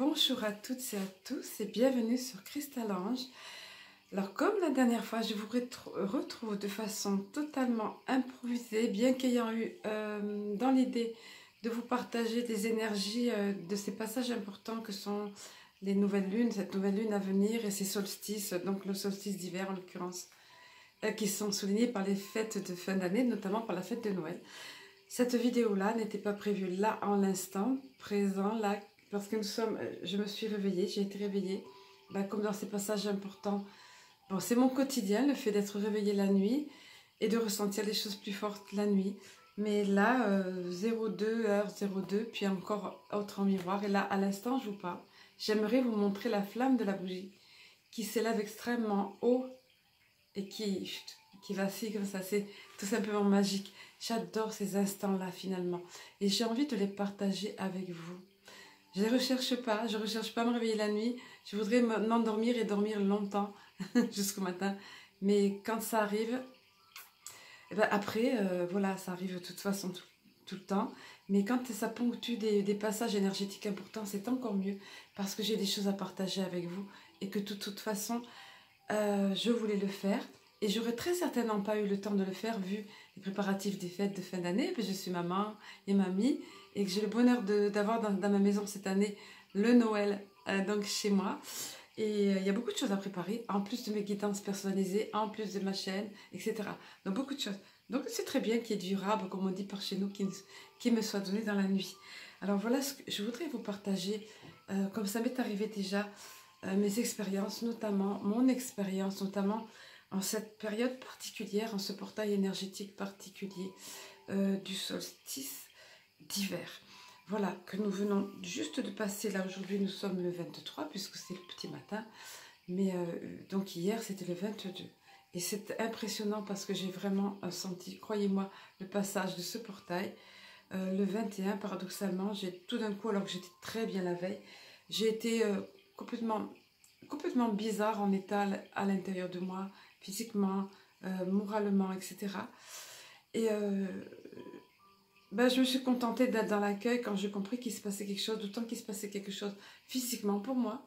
Bonjour à toutes et à tous et bienvenue sur Crystalange. Alors comme la dernière fois, je vous retrouve de façon totalement improvisée, bien qu'ayant eu dans l'idée de vous partager des énergies de ces passages importants que sont les nouvelles lunes, cette nouvelle lune à venir et ces solstices, donc le solstice d'hiver en l'occurrence, qui sont soulignés par les fêtes de fin d'année, notamment par la fête de Noël. Cette vidéo-là n'était pas prévue là en l'instant présent, là, parce que je me suis réveillée, j'ai été réveillée, comme dans ces passages importants. Bon, c'est mon quotidien, le fait d'être réveillée la nuit et de ressentir les choses plus fortes la nuit. Mais là, 02 heure 02, puis encore autre en miroir. Et là, à l'instant, je vous parle. J'aimerais vous montrer la flamme de la bougie qui s'élève extrêmement haut et qui vacille comme ça. C'est tout simplement magique. J'adore ces instants-là finalement. Et j'ai envie de les partager avec vous. Je ne recherche pas à me réveiller la nuit. Je voudrais m'endormir et dormir longtemps jusqu'au matin. Mais quand ça arrive, après, voilà, ça arrive de toute façon tout le temps. Mais quand ça ponctue des passages énergétiques importants, c'est encore mieux parce que j'ai des choses à partager avec vous et que de toute façon, je voulais le faire. Et j'aurais très certainement pas eu le temps de le faire vu les préparatifs des fêtes de fin d'année. Je suis maman et mamie et que j'ai le bonheur d'avoir dans ma maison cette année le Noël donc chez moi. Et il y a beaucoup de choses à préparer, en plus de mes guidances personnalisées, en plus de ma chaîne, etc. Donc beaucoup de choses. Donc c'est très bien qu'il y ait du rab, comme on dit par chez nous, qui me soit donné dans la nuit. Alors voilà ce que je voudrais vous partager, comme ça m'est arrivé déjà, mes expériences, notamment mon expérience, notamment en cette période particulière, en ce portail énergétique particulier du solstice d'hiver. Voilà, que nous venons juste de passer, là aujourd'hui nous sommes le 23 puisque c'est le petit matin, mais donc hier c'était le 22. Et c'est impressionnant parce que j'ai vraiment senti, croyez-moi, le passage de ce portail. Le 21, paradoxalement, j'ai tout d'un coup, alors que j'étais très bien la veille, j'ai été complètement bizarre en état à l'intérieur de moi, physiquement, moralement, etc. Et je me suis contentée d'être dans l'accueil quand j'ai compris qu'il se passait quelque chose, d'autant qu'il se passait quelque chose physiquement pour moi,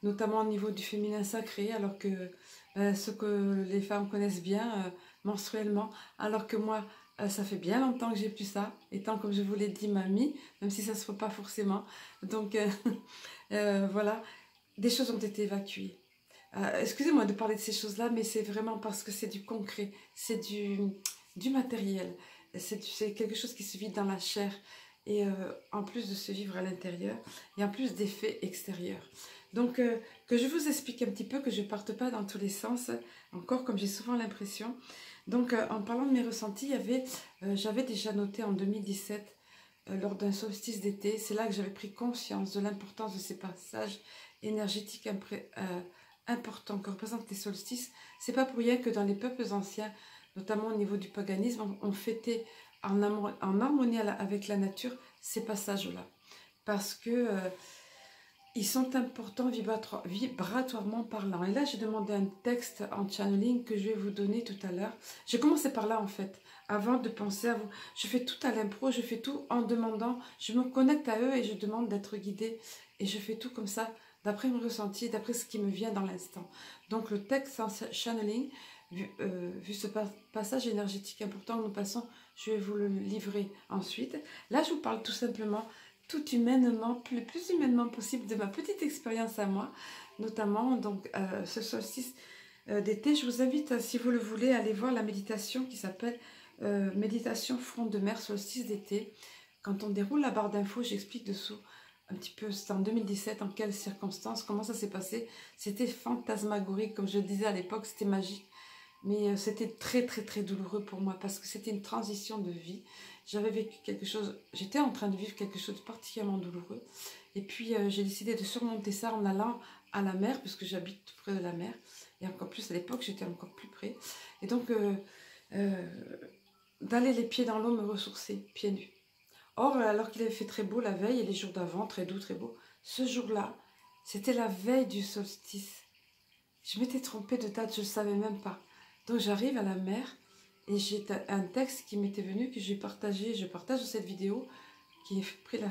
notamment au niveau du féminin sacré, alors que ce que les femmes connaissent bien menstruellement, alors que moi, ça fait bien longtemps que j'ai plus ça, étant comme je vous l'ai dit, mamie, même si ça ne se voit pas forcément. Donc voilà, des choses ont été évacuées. Excusez-moi de parler de ces choses-là, mais c'est vraiment parce que c'est du concret, c'est du matériel. C'est quelque chose qui se vit dans la chair et en plus de se vivre à l'intérieur et en plus d'effets extérieurs. Donc que je vous explique un petit peu, que je ne parte pas dans tous les sens, encore comme j'ai souvent l'impression. Donc en parlant de mes ressentis, j'avais déjà noté en 2017 lors d'un solstice d'été, c'est là que j'avais pris conscience de l'importance de ces passages énergétiques importants que représentent les solstices. C'est pas pour rien que dans les peuples anciens, notamment au niveau du paganisme, on fêtait en harmonie avec la nature ces passages-là. Parce que ils sont importants vibratoirement parlant. Et là, j'ai demandé un texte en channeling que je vais vous donner tout à l'heure. J'ai commencé par là, en fait, avant de penser à vous. Je fais tout à l'impro, je fais tout en demandant. Je me connecte à eux et je demande d'être guidée. Et je fais tout comme ça, d'après mon ressenti, d'après ce qui me vient dans l'instant. Donc, le texte en channeling, vu ce passage énergétique important que nous passons, je vais vous le livrer ensuite. Là, je vous parle tout simplement, tout humainement, le plus humainement possible, de ma petite expérience à moi, notamment donc ce solstice d'été. Je vous invite, si vous le voulez, à aller voir la méditation qui s'appelle méditation front de mer solstice d'été. Quand on déroule la barre d'infos, j'explique dessous un petit peu, c'était en 2017, en quelles circonstances, comment ça s'est passé. C'était fantasmagorique, comme je le disais à l'époque, c'était magique. Mais c'était très très très douloureux pour moi parce que c'était une transition de vie. J'avais vécu quelque chose, j'étais en train de vivre quelque chose de particulièrement douloureux. Et puis j'ai décidé de surmonter ça en allant à la mer, puisque j'habite tout près de la mer. Et encore plus à l'époque, j'étais encore plus près. Et donc d'aller les pieds dans l'eau me ressourcer, pieds nus. Or, alors qu'il avait fait très beau la veille et les jours d'avant, très doux, très beau, ce jour-là, c'était la veille du solstice. Je m'étais trompée de date, je ne le savais même pas. Donc j'arrive à la mer et j'ai un texte qui m'était venu, que j'ai partagé. Je partage cette vidéo qui est pris la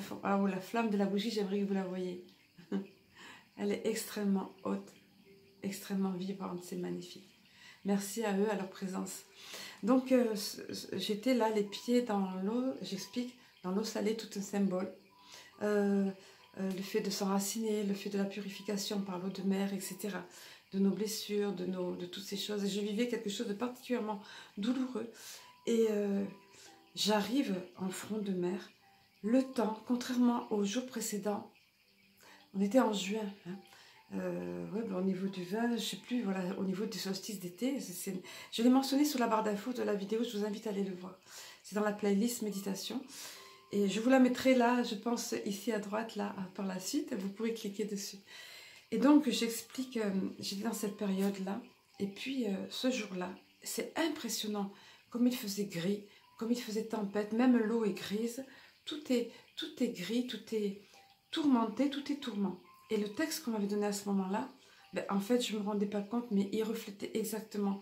flamme de la bougie, j'aimerais que vous la voyez. Elle est extrêmement haute, extrêmement vivante, c'est magnifique. Merci à eux, à leur présence. Donc, j'étais là, les pieds dans l'eau, j'explique, dans l'eau salée, tout un symbole. Le fait de s'enraciner, le fait de la purification par l'eau de mer, etc. De nos blessures, de toutes ces choses. Et je vivais quelque chose de particulièrement douloureux. Et j'arrive en front de mer. Le temps, contrairement au jour précédent, on était en juin, hein. Ouais, ben, au niveau du vin, je ne sais plus, voilà, au niveau du solstice d'été, je l'ai mentionné sur la barre d'infos de la vidéo, je vous invite à aller le voir. C'est dans la playlist méditation. Et je vous la mettrai là, je pense, ici à droite, là, par la suite, vous pouvez cliquer dessus. Et donc, j'explique, j'étais dans cette période-là, et puis ce jour-là, c'est impressionnant, comme il faisait gris, comme il faisait tempête, même l'eau est grise, tout est gris, tout est tourmenté, tout est tourment. Et le texte qu'on m'avait donné à ce moment-là, ben, en fait, je ne me rendais pas compte, mais il reflétait exactement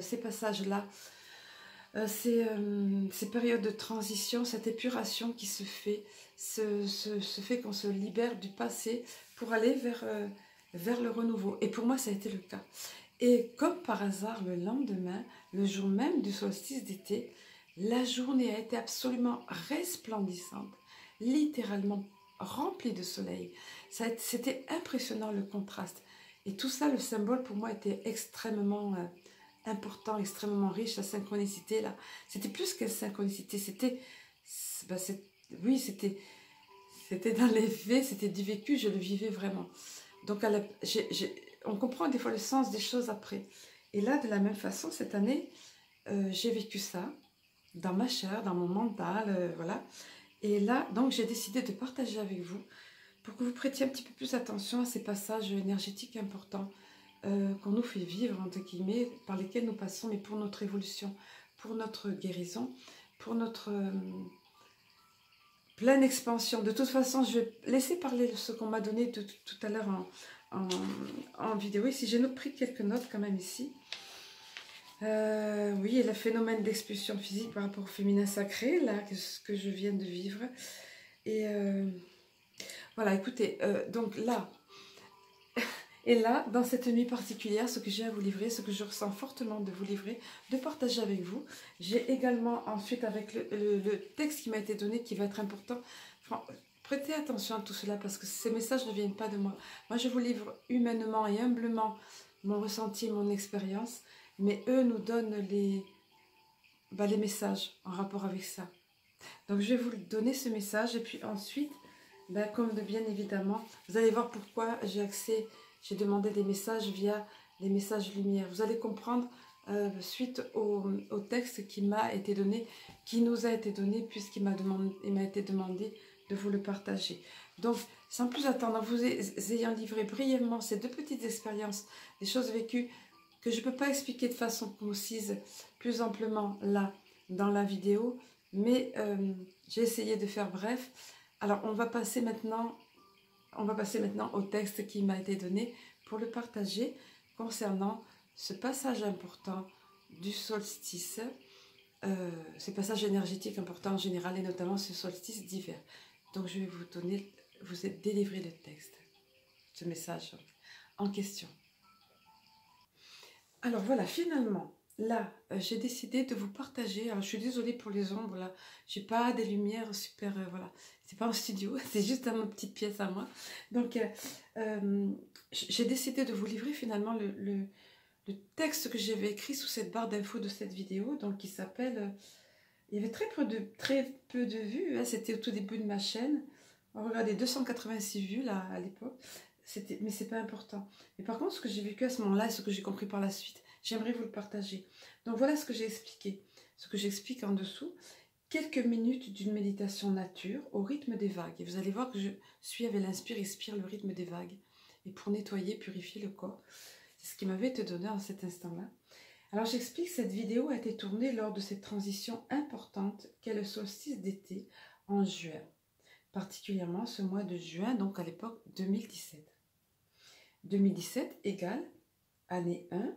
ces passages-là, ces périodes de transition, cette épuration qui se fait, se fait qu'on se libère du passé pour aller vers le renouveau. Et pour moi, ça a été le cas. Et comme par hasard, le lendemain, le jour même du solstice d'été, la journée a été absolument resplendissante, littéralement remplie de soleil. C'était impressionnant le contraste. Et tout ça, le symbole pour moi était extrêmement important, extrêmement riche, la synchronicité là. C'était plus qu'une synchronicité, oui, c'était dans les faits, c'était du vécu, je le vivais vraiment. Donc on comprend des fois le sens des choses après. Et là, de la même façon, cette année, j'ai vécu ça dans ma chair, dans mon mental, voilà. Et là, donc, j'ai décidé de partager avec vous pour que vous prêtiez un petit peu plus attention à ces passages énergétiques importants qu'on nous fait vivre, entre guillemets, par lesquels nous passons, mais pour notre évolution, pour notre guérison, pour notre pleine expansion. De toute façon, je vais laisser parler ce qu'on m'a donné tout à l'heure en vidéo. Ici, j'ai pris quelques notes quand même ici. Oui, et le phénomène d'expulsion physique par rapport au féminin sacré, là, ce que je viens de vivre. Et voilà, écoutez, donc là, et là, dans cette nuit particulière, ce que j'ai à vous livrer, ce que je ressens fortement de vous livrer, de partager avec vous, j'ai également ensuite avec le texte qui m'a été donné, qui va être important. Enfin, prêtez attention à tout cela parce que ces messages ne viennent pas de moi. Moi, je vous livre humainement et humblement mon ressenti, mon expérience, mais eux nous donnent les messages en rapport avec ça. Donc, je vais vous donner ce message et puis ensuite, comme bien évidemment, vous allez voir pourquoi j'ai demandé des messages via les messages lumière. Vous allez comprendre suite au texte qui m'a été donné, qui nous a été donné, puisqu'il m'a été demandé de vous le partager. Donc, sans plus attendre, vous ayant livré brièvement ces deux petites expériences, des choses vécues que je ne peux pas expliquer de façon concise, plus amplement là, dans la vidéo, mais j'ai essayé de faire bref. Alors, on va passer maintenant au texte qui m'a été donné pour le partager concernant ce passage important du solstice, ce passage énergétique important en général et notamment ce solstice d'hiver. Donc, je vais vous délivrer le texte, ce message en question. Alors voilà, finalement, là, j'ai décidé de vous partager. Alors, je suis désolée pour les ombres, là. J'ai pas des lumières super, voilà. C'est pas en studio, c'est juste dans ma petite pièce à moi. Donc, j'ai décidé de vous livrer finalement le texte que j'avais écrit sous cette barre d'infos de cette vidéo, donc qui s'appelle... il y avait très peu de vues, hein, c'était au tout début de ma chaîne. Regardez, 286 vues là à l'époque. Mais c'est pas important. Mais par contre, ce que j'ai vécu à ce moment-là et ce que j'ai compris par la suite, j'aimerais vous le partager. Donc voilà ce que j'ai expliqué. Ce que j'explique en dessous. Quelques minutes d'une méditation nature au rythme des vagues. Et vous allez voir que je suis avec l'inspire-expire, le rythme des vagues. Et pour nettoyer, purifier le corps. C'est ce qui m'avait été donné en cet instant-là. Alors j'explique, cette vidéo a été tournée lors de cette transition importante qu'est le solstice d'été en juin. Particulièrement ce mois de juin, donc à l'époque 2017. 2017 égale année 1,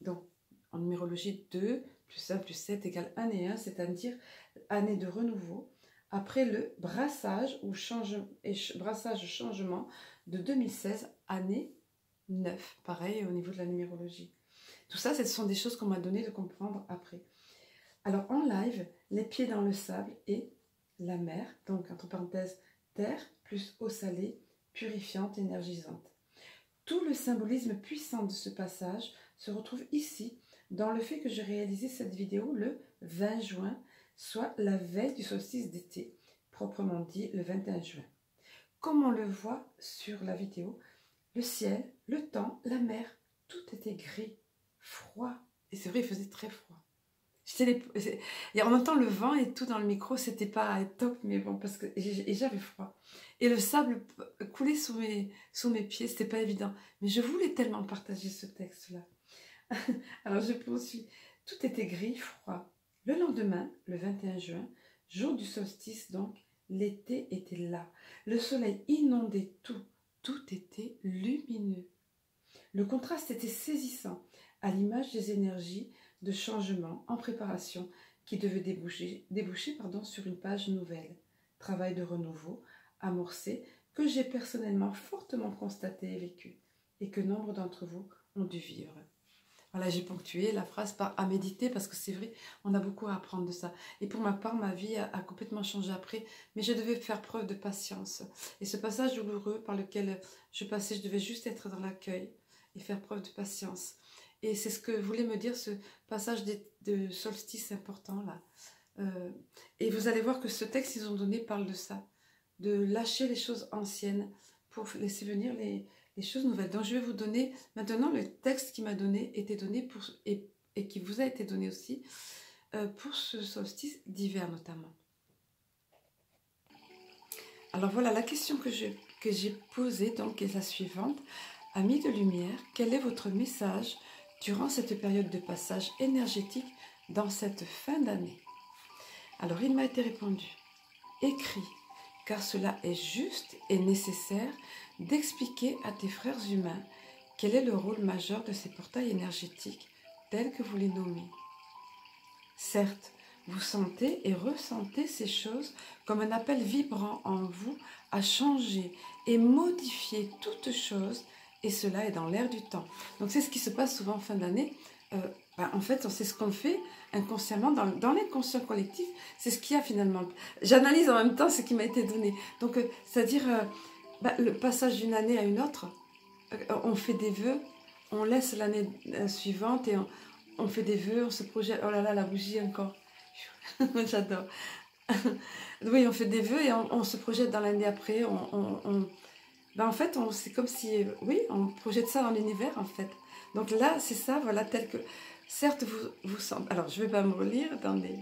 donc en numérologie 2 plus 1 plus 7 égale année 1, c'est-à-dire année de renouveau, après le brassage ou brassage changement de 2016, année 9, pareil au niveau de la numérologie. Tout ça, ce sont des choses qu'on m'a donné de comprendre après. Alors en live, les pieds dans le sable et la mer, donc entre parenthèses, terre plus eau salée, purifiante, énergisante. Tout le symbolisme puissant de ce passage se retrouve ici, dans le fait que j'ai réalisé cette vidéo le 20 juin, soit la veille du solstice d'été, proprement dit le 21 juin. Comme on le voit sur la vidéo, le ciel, le temps, la mer, tout était gris, froid. Et c'est vrai, il faisait très froid. Et en même temps, le vent et tout dans le micro, c'était pas top, mais bon, parce que j'avais froid. Et le sable coulait sous mes pieds, c'était pas évident. Mais je voulais tellement partager ce texte-là. Alors je poursuis. Tout était gris, froid. Le lendemain, le 21 juin, jour du solstice donc, l'été était là. Le soleil inondait tout. Tout était lumineux. Le contraste était saisissant, à l'image des énergies de changement en préparation qui devaient déboucher sur une page nouvelle. Travail de renouveau, amorcé, que j'ai personnellement fortement constaté et vécu, et que nombre d'entre vous ont dû vivre. Voilà, j'ai ponctué la phrase par « à méditer » parce que c'est vrai, on a beaucoup à apprendre de ça. Et pour ma part, ma vie a complètement changé après, mais je devais faire preuve de patience. Et ce passage douloureux par lequel je passais, je devais juste être dans l'accueil et faire preuve de patience. Et c'est ce que voulait me dire ce passage de solstice important là. Et vous allez voir que ce texte qu'ils ont donné parle de ça, de lâcher les choses anciennes pour laisser venir les choses nouvelles. Donc je vais vous donner, maintenant le texte qui m'a donné, était donné et qui vous a été donné aussi, pour ce solstice d'hiver notamment. Alors voilà, la question que j'ai posée donc est la suivante. Amis de lumière, quel est votre message durant cette période de passage énergétique dans cette fin d'année? Alors il m'a été répondu, écris, car cela est juste et nécessaire d'expliquer à tes frères humains quel est le rôle majeur de ces portails énergétiques tels que vous les nommez. Certes, vous sentez et ressentez ces choses comme un appel vibrant en vous à changer et modifier toute chose, et cela est dans l'air du temps. Donc c'est ce qui se passe souvent en fin d'année. En fait, c'est ce qu'on fait inconsciemment dans l'inconscient collectif. C'est ce qu'il y a finalement. J'analyse en même temps ce qui m'a été donné. Donc, c'est-à-dire le passage d'une année à une autre. On fait des vœux, on laisse l'année suivante et on fait des vœux, on se projette. Oh là là, la bougie encore. J'adore. Oui, on fait des vœux et on se projette dans l'année après. En fait, c'est comme si, oui, on projette ça dans l'univers en fait. Donc là, c'est ça, voilà, tel que, certes, vous sentez, alors je ne vais pas me relire dans les...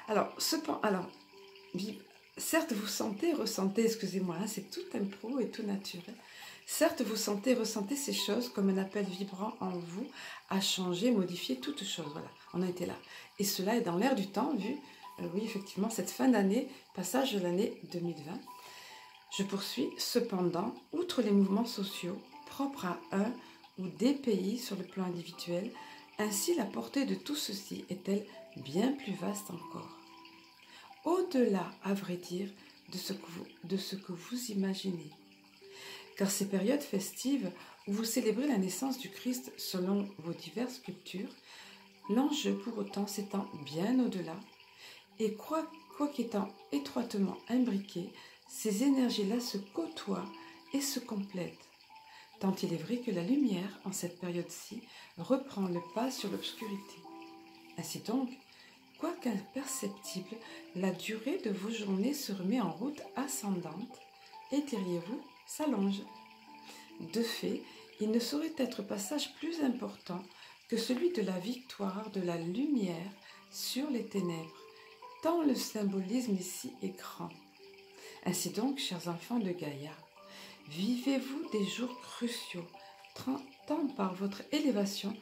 Alors, certes, vous sentez, ressentez, excusez-moi, hein, c'est tout impro et tout naturel. Certes, vous sentez, ressentez ces choses comme un appel vibrant en vous à changer, modifier toute chose. Voilà, on a été là. Et cela est dans l'air du temps, vu, oui, effectivement, cette fin d'année, passage de l'année 2020. Je poursuis, cependant, outre les mouvements sociaux propres à un ou des pays sur le plan individuel, ainsi la portée de tout ceci est-elle bien plus vaste encore. Au-delà, à vrai dire, de ce que vous imaginez. Car ces périodes festives où vous célébrez la naissance du Christ selon vos diverses cultures, l'enjeu pour autant s'étend bien au-delà, et quoi qu'étant étroitement imbriqués, ces énergies-là se côtoient et se complètent. Tant il est vrai que la lumière, en cette période-ci, reprend le pas sur l'obscurité. Ainsi donc, quoique imperceptible, la durée de vos journées se remet en route ascendante et derrière vous s'allonge. De fait, il ne saurait être passage plus important que celui de la victoire de la lumière sur les ténèbres, tant le symbolisme ici est grand. Ainsi donc, chers enfants de Gaïa, vivez-vous des jours cruciaux, tant par votre élévation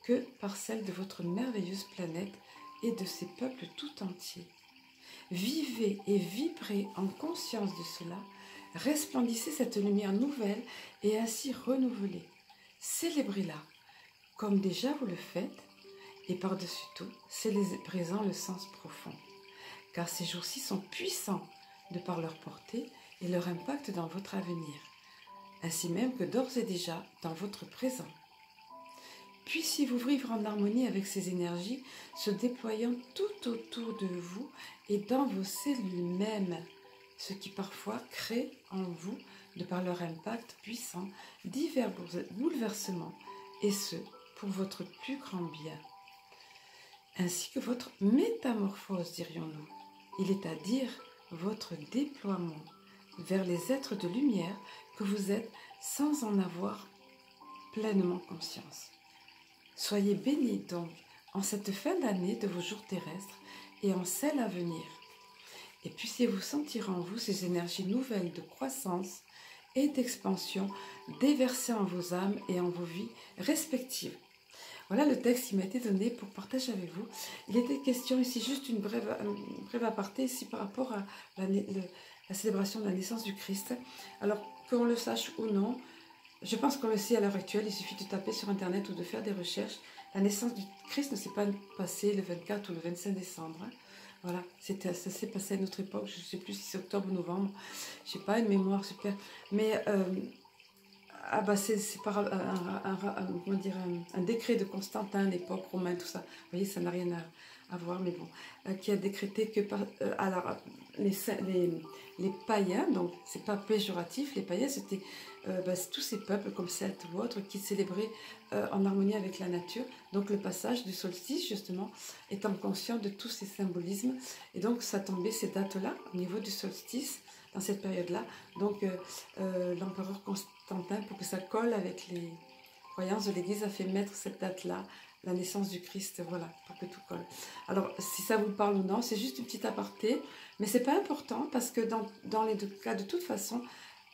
que par celle de votre merveilleuse planète et de ses peuples tout entiers. Vivez et vibrez en conscience de cela, resplendissez cette lumière nouvelle et ainsi renouvelée. Célébrez-la, comme déjà vous le faites, et par-dessus tout, célébrez-en le sens profond. car ces jours-ci sont puissants de par leur portée et leur impact dans votre avenir, ainsi même que d'ores et déjà dans votre présent. Puissiez-vous vivre en harmonie avec ces énergies, se déployant tout autour de vous et dans vos cellules mêmes, ce qui parfois crée en vous, de par leur impact puissant, divers bouleversements, et ce, pour votre plus grand bien, ainsi que votre métamorphose, dirions-nous. Il est à dire votre déploiement vers les êtres de lumière que vous êtes sans en avoir pleinement conscience. Soyez bénis donc en cette fin d'année de vos jours terrestres et en celle à venir. Et puissiez-vous sentir en vous ces énergies nouvelles de croissance et d'expansion déversées en vos âmes et en vos vies respectives. Voilà le texte qui m'a été donné pour partager avec vous. Il était question ici, juste une brève aparté ici par rapport à la célébration de la naissance du Christ. Alors, qu'on le sache ou non, je pense qu'on le sait à l'heure actuelle, il suffit de taper sur Internet ou de faire des recherches. La naissance du Christ ne s'est pas passée le 24 ou le 25 décembre. Voilà, ça s'est passé à notre époque, je ne sais plus si c'est octobre ou novembre. Je n'ai pas une mémoire super. Mais c'est par un décret de Constantin, l'époque romaine, tout ça. Vous voyez, ça n'a rien à voir, mais bon. Qui a décrété que les païens, donc c'est pas péjoratif, les païens c'était tous ces peuples comme Celtes ou autres qui célébraient en harmonie avec la nature, donc le passage du solstice justement, étant conscient de tous ces symbolismes, et donc ça tombait ces dates-là au niveau du solstice, dans cette période-là, donc l'empereur Constantin, pour que ça colle avec les croyances de l'Église, a fait mettre cette date-là, la naissance du Christ, voilà, pour que tout colle. Alors, si ça vous parle ou non, c'est juste une petite aparté, mais c'est pas important, parce que dans les deux cas, de toute façon,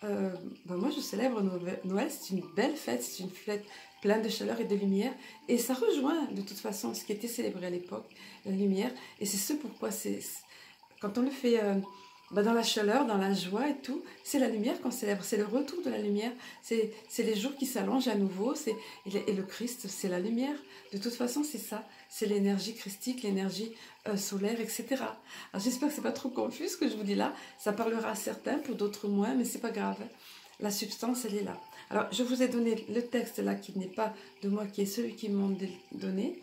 moi je célèbre Noël, c'est une belle fête, c'est une fête pleine de chaleur et de lumière, et ça rejoint de toute façon ce qui était célébré à l'époque, la lumière, et c'est ce pourquoi quand on le fait dans la chaleur, dans la joie et tout, c'est la lumière qu'on célèbre, c'est le retour de la lumière, c'est les jours qui s'allongent à nouveau, et le Christ, c'est la lumière. De toute façon, c'est ça, c'est l'énergie christique, l'énergie solaire, etc. Alors j'espère que c'est pas trop confus ce que je vous dis là, ça parlera à certains, pour d'autres moins, mais c'est pas grave, la substance, elle est là. Alors je vous ai donné le texte là, qui n'est pas de moi, qui est celui qu'ils m'ont donné.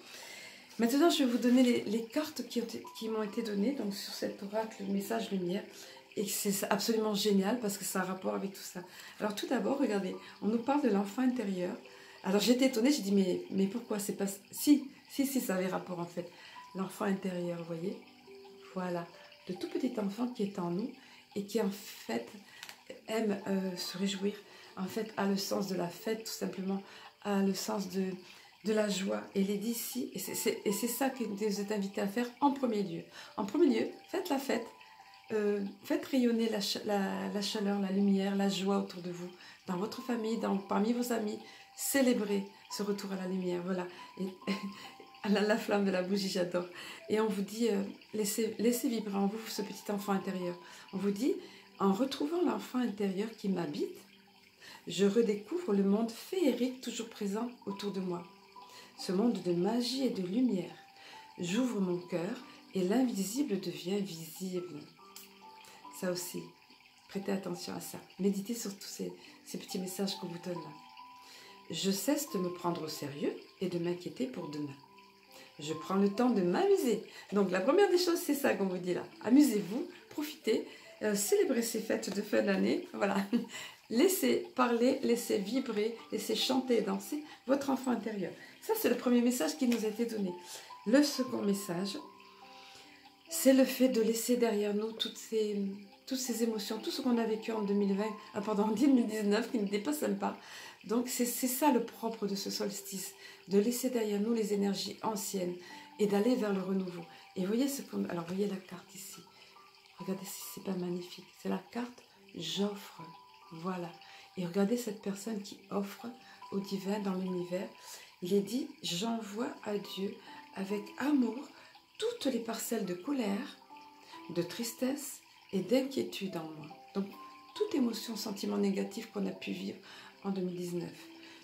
Maintenant, je vais vous donner les cartes qui m'ont été données donc sur cet oracle, le message lumière. Et c'est absolument génial parce que ça a un rapport avec tout ça. Alors tout d'abord, regardez, on nous parle de l'enfant intérieur. Alors j'étais étonnée, j'ai dit mais pourquoi c'est pas... Si, ça avait rapport en fait. L'enfant intérieur, vous voyez. Voilà, de tout petit enfant qui est en nous et qui en fait aime se réjouir. En fait, a le sens de la fête tout simplement, a le sens de la joie. Et il est dit ici, et c'est ça que vous êtes invités à faire en premier lieu. En premier lieu, faites la fête, faites rayonner la chaleur, la lumière, la joie autour de vous, dans votre famille, parmi vos amis, célébrez ce retour à la lumière, voilà. Et, la flamme de la bougie, j'adore. Et on vous dit, laissez vibrer en vous ce petit enfant intérieur. On vous dit, en retrouvant l'enfant intérieur qui m'habite, je redécouvre le monde féerique toujours présent autour de moi. Ce monde de magie et de lumière. J'ouvre mon cœur et l'invisible devient visible. Ça aussi, prêtez attention à ça. Méditez sur tous ces petits messages qu'on vous donne là. Je cesse de me prendre au sérieux et de m'inquiéter pour demain. Je prends le temps de m'amuser. Donc la première des choses, c'est ça qu'on vous dit là. Amusez-vous, profitez, célébrez ces fêtes de fin d'année. Voilà. Laissez parler, laissez vibrer, laissez chanter et danser votre enfant intérieur. Ça, c'est le premier message qui nous a été donné. Le second message, c'est le fait de laisser derrière nous toutes ces émotions, tout ce qu'on a vécu en 2019 qui ne dépasse même pas. Donc, c'est ça le propre de ce solstice, de laisser derrière nous les énergies anciennes et d'aller vers le renouveau. Et voyez alors, voyez la carte ici. Regardez si c'est pas magnifique. C'est la carte « J'offre ». Voilà. Et regardez cette personne qui offre au divin dans l'univers. Il est dit, j'envoie à Dieu avec amour toutes les parcelles de colère, de tristesse et d'inquiétude en moi. Donc, toute émotion, sentiment négatif qu'on a pu vivre en 2019.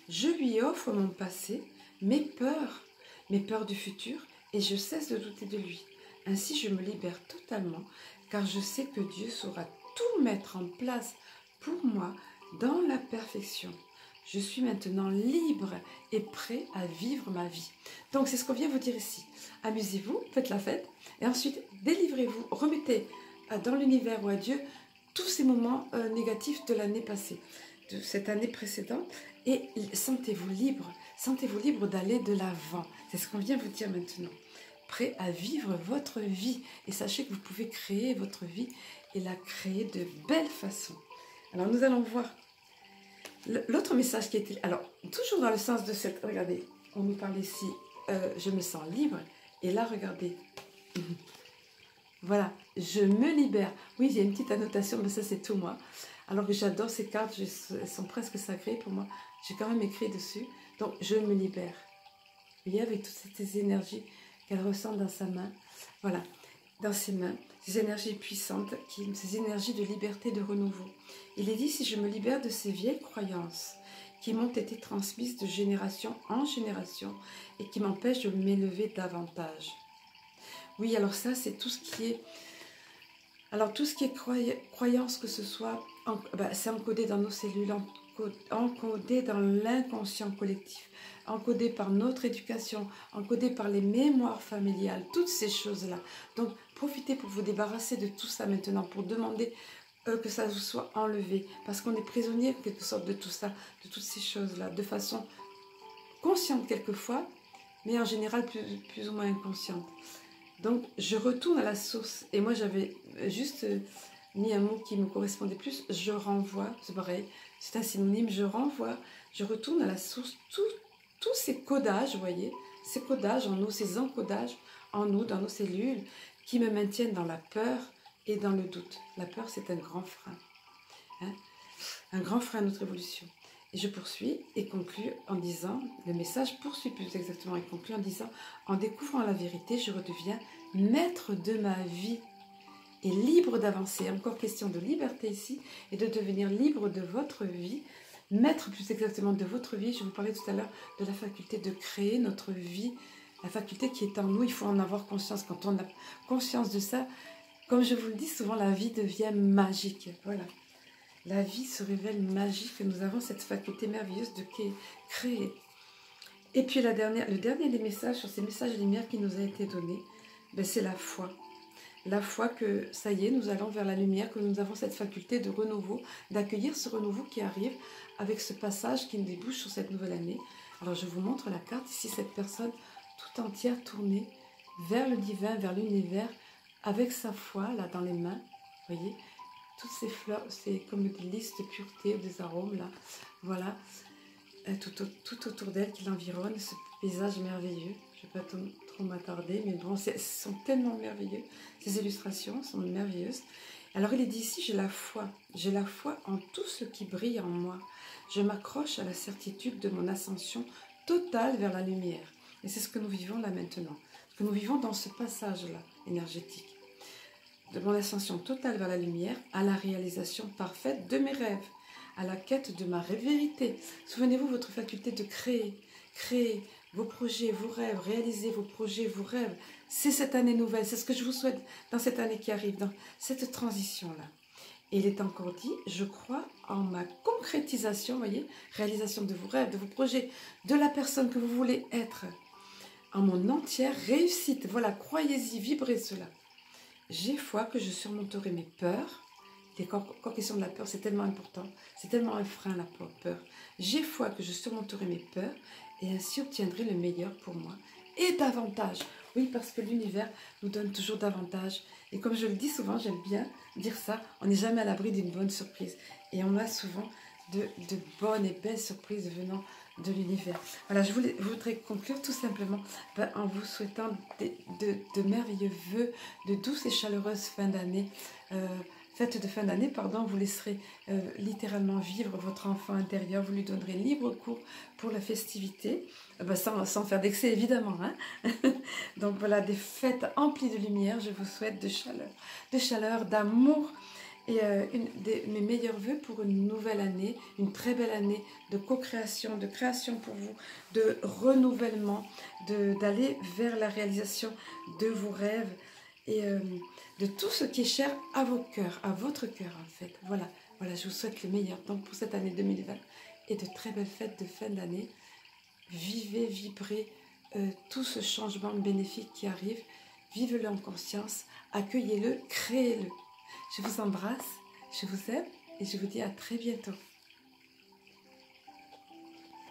Je lui offre mon passé, mes peurs du futur, et je cesse de douter de lui. Ainsi, je me libère totalement, car je sais que Dieu saura tout mettre en place pour moi dans la perfection. Je suis maintenant libre et prêt à vivre ma vie. Donc, c'est ce qu'on vient vous dire ici. Amusez-vous, faites la fête, et ensuite, délivrez-vous, remettez dans l'univers ou à Dieu tous ces moments négatifs de l'année passée, de cette année précédente, et sentez-vous libre d'aller de l'avant. C'est ce qu'on vient vous dire maintenant. Prêt à vivre votre vie, et sachez que vous pouvez créer votre vie et la créer de belle façon. Alors, nous allons voir l'autre message qui était... Alors, toujours dans le sens de cette... Regardez, on nous parle ici, je me sens libre. Et là, regardez. Voilà, je me libère. Oui, il y a une petite annotation, mais ça, c'est tout moi. Alors que j'adore ces cartes, elles sont presque sacrées pour moi. J'ai quand même écrit dessus. Donc, je me libère. Vous voyez, avec toutes ces énergies qu'elle ressent dans sa main. Voilà, dans ses mains. Ces énergies puissantes, ces énergies de liberté, de renouveau. Il est dit, si je me libère de ces vieilles croyances qui m'ont été transmises de génération en génération et qui m'empêchent de m'élever davantage. Oui, alors ça, c'est tout ce qui est... Alors, tout ce qui est croyance, que ce soit, c'est encodé dans nos cellules, encodé dans l'inconscient collectif, encodé par notre éducation, encodé par les mémoires familiales, toutes ces choses-là. Donc, profitez pour vous débarrasser de tout ça maintenant, pour demander que ça vous soit enlevé, parce qu'on est prisonnier en quelque sorte de tout ça, de toutes ces choses-là, de façon consciente quelquefois, mais en général plus ou moins inconsciente. Donc, je retourne à la source. Et moi, j'avais juste mis un mot qui me correspondait plus. Je renvoie, c'est pareil, c'est un synonyme, je renvoie, je retourne à la source. Tous ces codages, vous voyez, ces codages en nous, ces encodages en nous, dans nos cellules, qui me maintiennent dans la peur et dans le doute. La peur, c'est un grand frein. Hein, un grand frein à notre évolution. Et je poursuis et conclue en disant, le message poursuit plus exactement et conclut en disant, en découvrant la vérité, je redeviens maître de ma vie et libre d'avancer. Encore question de liberté ici et de devenir libre de votre vie, maître plus exactement de votre vie. Je vous parlais tout à l'heure de la faculté de créer notre vie, la faculté qui est en nous, il faut en avoir conscience. Quand on a conscience de ça, comme je vous le dis souvent, la vie devient magique. Voilà. La vie se révèle magique, nous avons cette faculté merveilleuse de créer. Et puis le dernier des messages, sur ces messages lumière qui nous a été donné, c'est la foi. La foi que, ça y est, nous allons vers la lumière, que nous avons cette faculté de renouveau, d'accueillir ce renouveau qui arrive avec ce passage qui nous débouche sur cette nouvelle année. Alors je vous montre la carte, ici cette personne tout entière tournée vers le divin, vers l'univers, avec sa foi là dans les mains, vous voyez. Toutes ces fleurs, c'est comme des lys de pureté, des arômes là, voilà, tout autour d'elle qui l'environne, ce paysage merveilleux. Je ne vais pas trop m'attarder, mais bon, sont tellement merveilleux, ces illustrations sont merveilleuses. Alors il est dit ici, j'ai la foi en tout ce qui brille en moi. Je m'accroche à la certitude de mon ascension totale vers la lumière. Et c'est ce que nous vivons là maintenant, ce que nous vivons dans ce passage-là énergétique. De mon ascension totale vers la lumière, à la réalisation parfaite de mes rêves, à la quête de ma vérité. Souvenez-vous, votre faculté de créer vos projets, vos rêves, réaliser vos projets, vos rêves. C'est cette année nouvelle, c'est ce que je vous souhaite dans cette année qui arrive, dans cette transition-là. Et il est encore dit, je crois en ma concrétisation, voyez, réalisation de vos rêves, de vos projets, de la personne que vous voulez être, en mon entière réussite. Voilà, croyez-y, vibrez cela. J'ai foi que je surmonterai mes peurs. Et quand question de la peur, c'est tellement important. C'est tellement un frein, la peur. J'ai foi que je surmonterai mes peurs et ainsi obtiendrai le meilleur pour moi. Et davantage. Oui, parce que l'univers nous donne toujours davantage. Et comme je le dis souvent, j'aime bien dire ça, on n'est jamais à l'abri d'une bonne surprise. Et on a souvent de bonnes et belles surprises venant de l'univers. Voilà, je voudrais conclure tout simplement en vous souhaitant de merveilleux vœux, de douces et chaleureuses fins d'année, fête de fin d'année, pardon. Vous laisserez littéralement vivre votre enfant intérieur, vous lui donnerez libre cours pour la festivité, sans faire d'excès évidemment, hein. Donc voilà, des fêtes emplies de lumière, je vous souhaite de chaleur, d'amour. Et mes meilleurs vœux pour une nouvelle année, une très belle année de co-création, de création pour vous, de renouvellement, d'aller vers la réalisation de vos rêves et de tout ce qui est cher à vos cœurs, à votre cœur en fait. Voilà, voilà, je vous souhaite le meilleur donc pour cette année 2020 et de très belles fêtes de fin d'année. Vivez, vibrez tout ce changement bénéfique qui arrive. Vivez-le en conscience, accueillez-le, créez-le. Je vous embrasse, je vous aime et je vous dis à très bientôt.